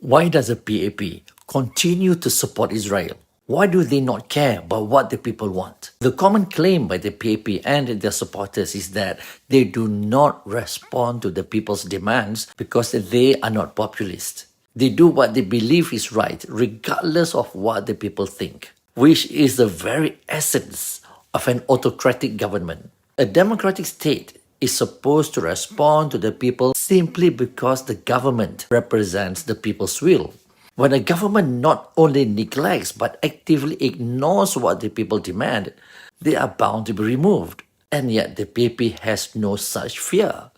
Why does the PAP continue to support Israel? Why do they not care about what the people want? The common claim by the PAP and their supporters is that they do not respond to the people's demands because they are not populist. They do what they believe is right, regardless of what the people think, which is the very essence of an autocratic government. A democratic state is supposed to respond to the people simply because the government represents the people's will. When a government not only neglects but actively ignores what the people demand, they are bound to be removed. And yet the PAP has no such fear.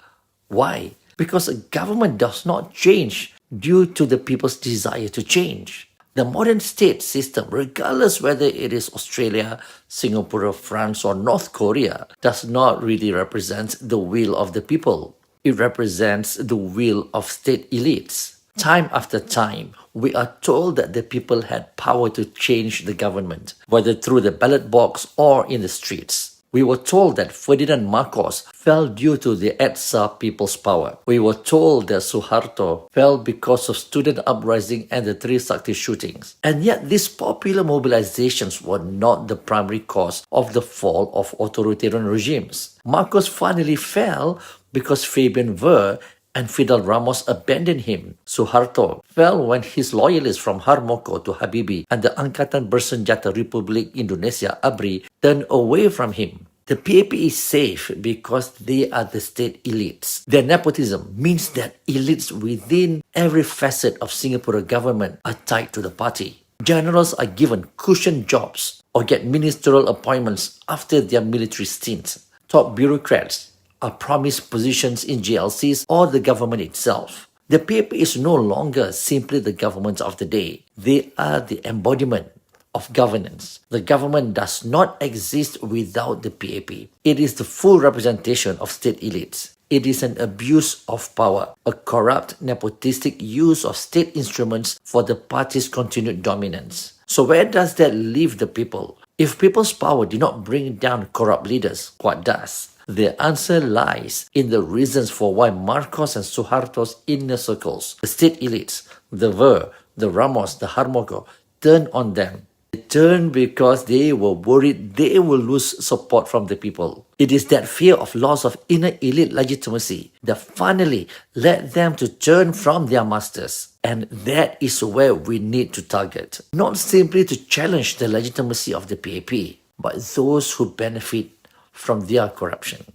Why? Because a government does not change due to the people's desire to change. The modern state system, regardless whether it is Australia, Singapore, France, or North Korea, does not really represent the will of the people. It represents the will of state elites. Time after time, we are told that the people had power to change the government, whether through the ballot box or in the streets. We were told that Ferdinand Marcos fell due to the EDSA People's Power. We were told that Suharto fell because of student uprising and the Trisakti shootings. And yet these popular mobilizations were not the primary cause of the fall of authoritarian regimes. Marcos finally fell because Fabian Ver and Fidel Ramos abandoned him. Suharto fell when his loyalists from Harmoko to Habibie and the Angkatan Bersenjata Republik Indonesia ABRI turned away from him. The PAP is safe because they are the state elites. Their nepotism means that elites within every facet of Singapore government are tied to the party. Generals are given cushion jobs or get ministerial appointments after their military stints. Top bureaucrats are promised positions in GLCs or the government itself. The PAP is no longer simply the government of the day. They are the embodiment of governance. The government does not exist without the PAP. It is the full representation of state elites. It is an abuse of power, a corrupt, nepotistic use of state instruments for the party's continued dominance. So where does that leave the people? If people's power did not bring down corrupt leaders, what does? The answer lies in the reasons for why Marcos and Suharto's inner circles, the state elites, the Ver, the Ramos, the Harmoko, turned on them. They turned because they were worried they will lose support from the people. It is that fear of loss of inner elite legitimacy that finally led them to turn from their masters. And that is where we need to target. Not simply to challenge the legitimacy of the PAP, but those who benefit from their corruption.